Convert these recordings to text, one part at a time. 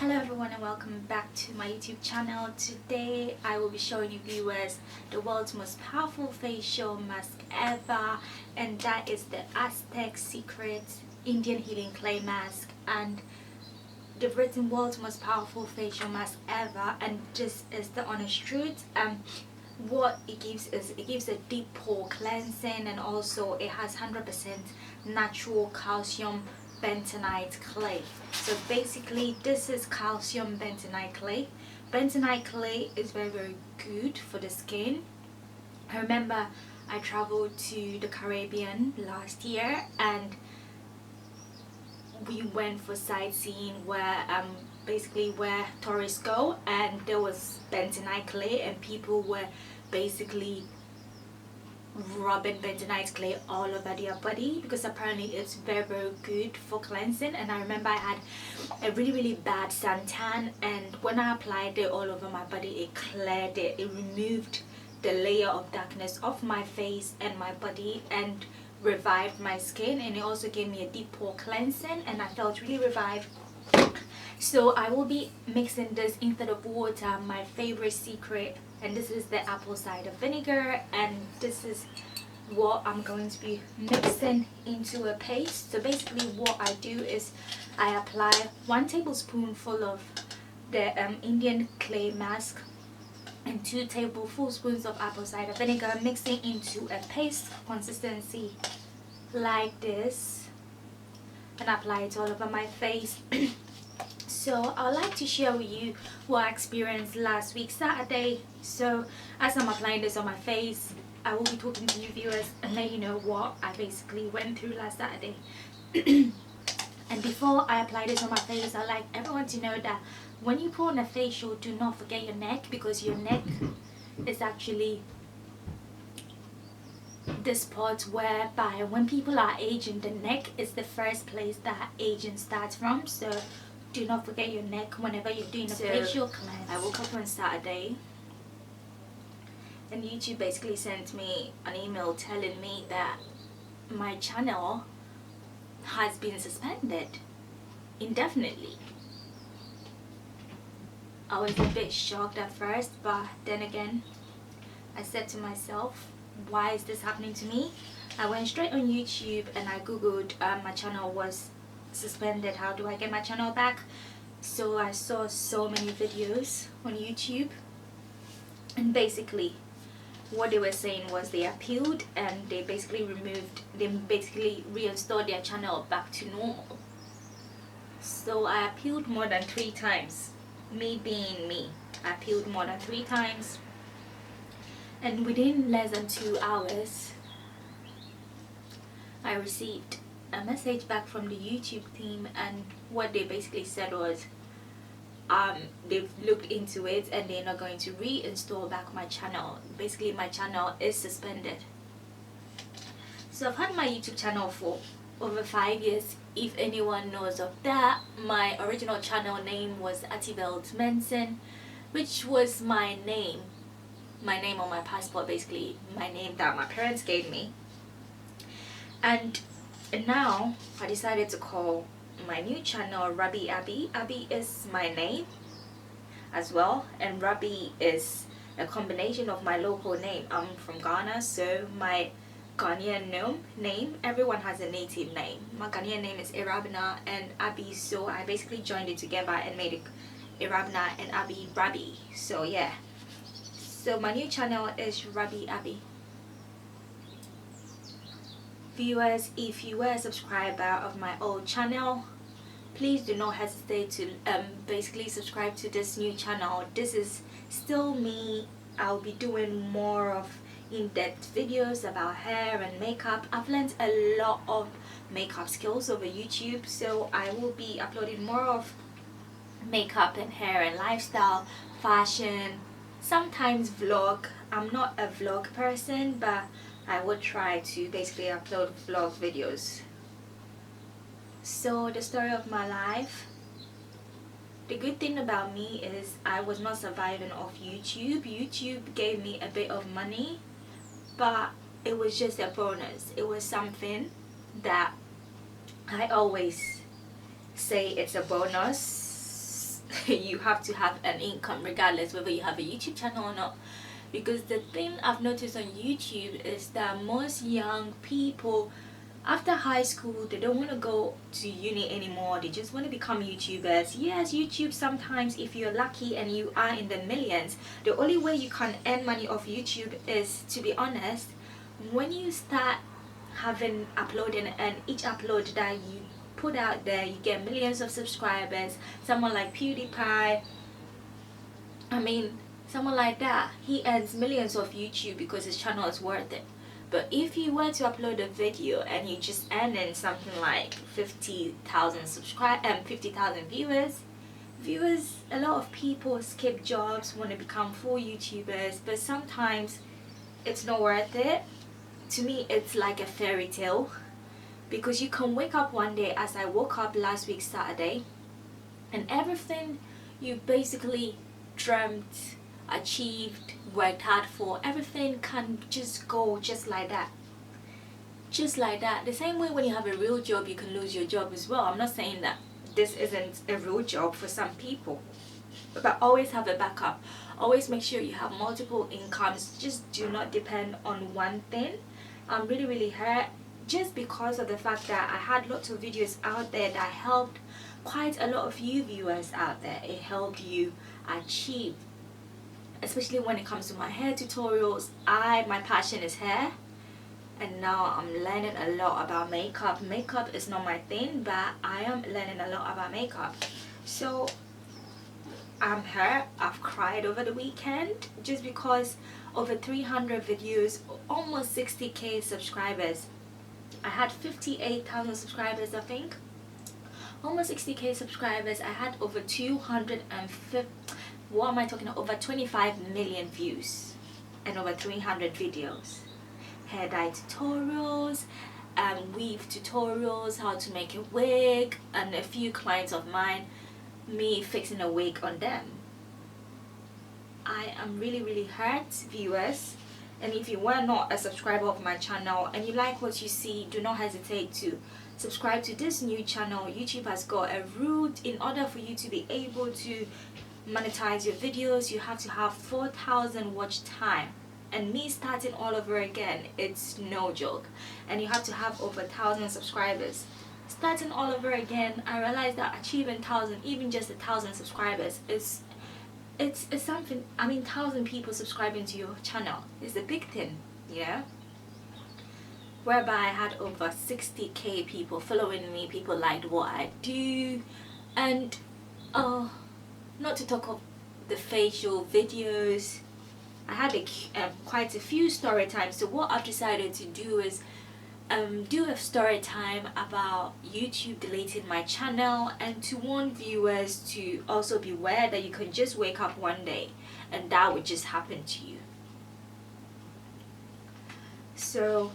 Hello everyone and welcome back to my YouTube channel. Today I will be showing you viewers the world's most powerful facial mask ever, and that is the Aztec Secret Indian Healing Clay Mask, and the written world's most powerful facial mask ever. And this is the honest truth. What it gives is it gives a deep pore cleansing, and also it has 100% natural calcium bentonite clay. So basically this is calcium bentonite clay. Bentonite clay is very good for the skin. I remember I traveled to the Caribbean last year and we went for sightseeing where basically where tourists go, and there was bentonite clay and people were basically rubbing bentonite clay all over their body because apparently it's very good for cleansing. And I remember I had a really bad suntan, and when I applied it all over my body, it cleared it, it removed the layer of darkness off my face and my body and revived my skin, and it also gave me a deep pore cleansing and I felt really revived. So I will be mixing this instead of water, my favorite secret, and this is the apple cider vinegar, and this is what I'm going to be mixing into a paste. So basically what I do is I apply 1 tablespoonful of the Indian clay mask and 2 tablespoons of apple cider vinegar, mixing into a paste consistency like this, and apply it all over my face. So I would like to share with you what I experienced last week Saturday. So as I'm applying this on my face, I will be talking to you viewers and let you know what I basically went through last Saturday. And before I apply this on my face, I'd like everyone to know that when you put on a facial, do not forget your neck, because your neck is actually the spot whereby when people are aging, the neck is the first place that aging starts from. So do not forget your neck whenever you're doing a facial cleanse. I woke up on Saturday and YouTube basically sent me an email telling me that my channel has been suspended indefinitely. I was a bit shocked at first, but then again I said to myself, why is this happening to me? I went straight on YouTube and I googled my channel was suspended, how do I get my channel back? So I saw so many videos on YouTube, and basically what they were saying was they appealed and they basically reinstalled their channel back to normal. So I appealed more than 3 times. Me being me, I appealed more than 3 times, and within less than 2 hours I received a message back from the YouTube team, and what they basically said was they've looked into it and they're not going to reinstall back my channel. Basically my channel is suspended. So I've had my YouTube channel for over 5 years, if anyone knows of that. My original channel name was Atibelt Mensen, which was my name on my passport, basically my name that my parents gave me. And now I decided to call my new channel Rabi Abi. Abi is my name as well, and Rabi is a combination of my local name. I'm from Ghana, so my Ghanaian name, everyone has a native name. My Ghanaian name is Irabna and Abi, so I basically joined it together and made it Irabna and Abi Rabi. So yeah, so my new channel is Rabi Abi. Viewers, if you were a subscriber of my old channel, please do not hesitate to basically subscribe to this new channel. This is still me. I'll be doing more of in-depth videos about hair and makeup. I've learned a lot of makeup skills over YouTube, so I will be uploading more of makeup and hair and lifestyle, fashion, sometimes vlog. I'm not a vlog person, but I would try to basically upload vlog videos. So the story of my life. The good thing about me is I was not surviving off YouTube. YouTube gave me a bit of money, but it was just a bonus. It was something that I always say it's a bonus. you have to have an income regardless whether you have a YouTube channel or not. Because the thing I've noticed on YouTube is that most young people after high school, they don't want to go to uni anymore. They just want to become YouTubers. Yes, YouTube sometimes, if you're lucky and you are in the millions, the only way you can earn money off YouTube is, to be honest, when you start having uploading, and each upload that you put out there, you get millions of subscribers. Someone like PewDiePie, I mean, someone like that, he earns millions off YouTube because his channel is worth it. But if you were to upload a video and you just earning something like 50,000 50,000 viewers, a lot of people skip jobs, want to become full YouTubers, but sometimes it's not worth it. To me, it's like a fairy tale, because you can wake up one day, as I woke up last week Saturday, and everything you basically dreamt, achieved, worked hard for, everything can just go just like that. Just like that. The same way when you have a real job, you can lose your job as well. I'm not saying that this isn't a real job for some people, but always have a backup. Always make sure you have multiple incomes. Just do not depend on one thing. I'm really hurt just because of the fact that I had lots of videos out there that helped quite a lot of you viewers out there. It helped you achieve, especially when it comes to my hair tutorials. My passion is hair, and now I'm learning a lot about makeup. Makeup is not my thing, but I am learning a lot about makeup. So I'm hurt. I've cried over the weekend just because over 300 videos, almost 60k subscribers. I had 58,000 subscribers, I think. Almost 60k subscribers. I had over 250, what am I talking about, over 25 million views and over 300 videos. Hair dye tutorials, weave tutorials, how to make a wig, and a few clients of mine, me fixing a wig on them. I am really hurt, viewers. And if you were not a subscriber of my channel and you like what you see, do not hesitate to subscribe to this new channel. YouTube has got a rule. In order for you to be able to monetize your videos, you have to have 4,000 watch time, and me starting all over again, it's no joke. And you have to have over 1,000 subscribers. Starting all over again, I realized that achieving 1,000, even just 1,000 subscribers, is it's something. I mean, 1,000 people subscribing to your channel is a big thing, you know. Whereby I had over 60k people following me. People liked what I do, and not to talk of the facial videos. I had quite a few story times. So what I've decided to do is do a story time about YouTube deleting my channel, and to warn viewers to also beware that you can just wake up one day and that would just happen to you. So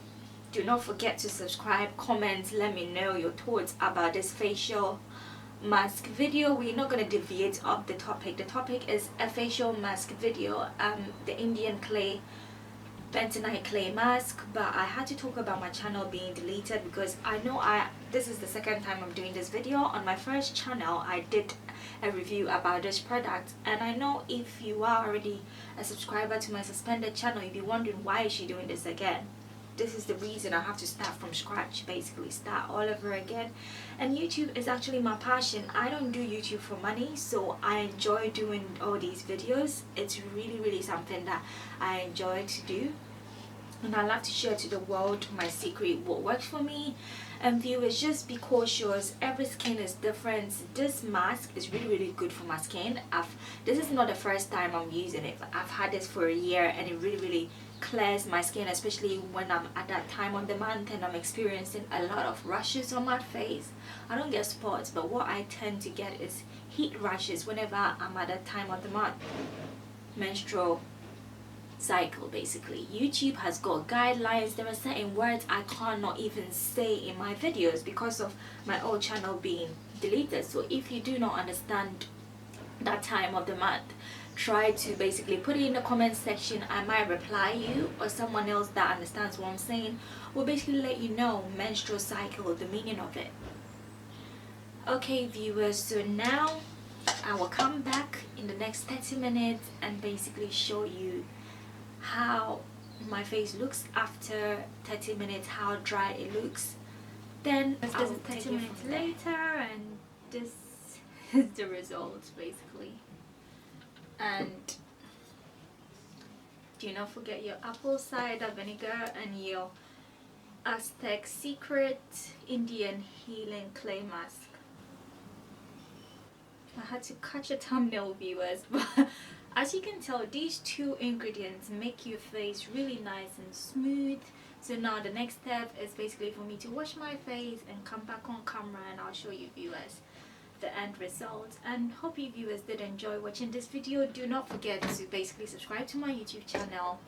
do not forget to subscribe, comment, let me know your thoughts about this facial mask video. We're not going to deviate off the topic. The topic is a facial mask video, the Indian clay bentonite clay mask. But I had to talk about my channel being deleted because I know this is the second time I'm doing this video. On my first channel I did a review about this product, and I know if you are already a subscriber to my suspended channel, you'll be wondering why is she doing this again. This is the reason. I have to start from scratch, basically start all over again. And YouTube is actually my passion. I don't do YouTube for money, so I enjoy doing all these videos. It's really something that I enjoy to do, and I love to share to the world my secret, what works for me. And viewers, just be cautious. Every skin is different. This mask is really good for my skin. This is not the first time I'm using it. I've had this for a year, and it really clears my skin, especially when I'm at that time of the month and I'm experiencing a lot of rashes on my face. I don't get spots, but what I tend to get is heat rashes whenever I'm at that time of the month. Menstrual cycle, basically. YouTube has got guidelines. There are certain words I cannot even say in my videos because of my old channel being deleted. So if you do not understand that time of the month, try to basically put it in the comment section. I might reply you, or someone else that understands what I'm saying will basically let you know menstrual cycle, the meaning of it. Okay viewers, so now I will come back in the next 30 minutes and basically show you how my face looks after 30 minutes, how dry it looks. Then I will 30 minutes later, and this is the results basically. And do not forget your apple cider vinegar and your Aztec Secret Indian Healing Clay Mask. I had to catch a thumbnail, viewers, but as you can tell, these two ingredients make your face really nice and smooth. So now the next step is basically for me to wash my face and come back on camera, and I'll show you, viewers, the end result. And hope you viewers did enjoy watching this video. Do not forget to basically subscribe to my YouTube channel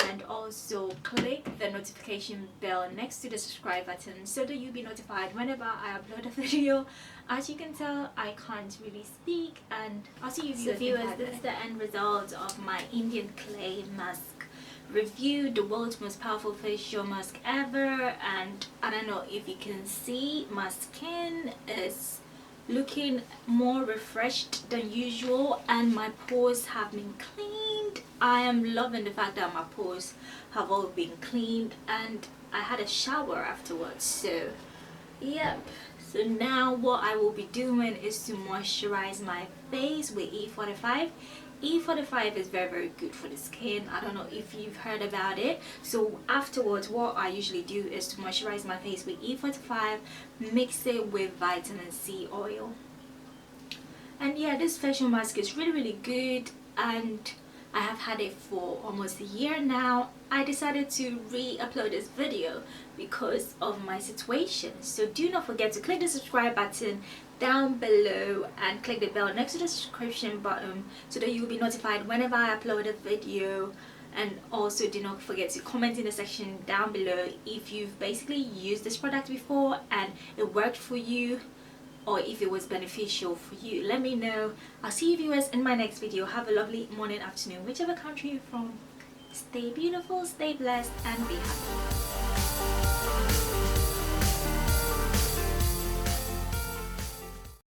and also click the notification bell next to the subscribe button so that you'll be notified whenever I upload a video. As you can tell, I can't really speak, and I'll see you viewers. So viewers, this is the end result of my Indian clay mask review, the world's most powerful facial mask ever. And I don't know if you can see, my skin is looking more refreshed than usual, and my pores have been cleaned. I am loving the fact that my pores have all been cleaned, and I had a shower afterwards. So yep, so now what I will be doing is to moisturize my face with E45. E45 is very good for the skin. I don't know if you've heard about it. So afterwards, what I usually do is to moisturize my face with E45, mix it with vitamin C oil. And yeah, this facial mask is really good, and I have had it for almost a year now. I decided to re-upload this video because of my situation. So do not forget to click the subscribe button down below and click the bell next to the subscription button so that you will be notified whenever I upload a video. And also do not forget to comment in the section down below if you've basically used this product before and it worked for you, or if it was beneficial for you. Let me know. I'll see you viewers in my next video. Have a lovely morning, afternoon, whichever country you're from. Stay beautiful, stay blessed, and be happy.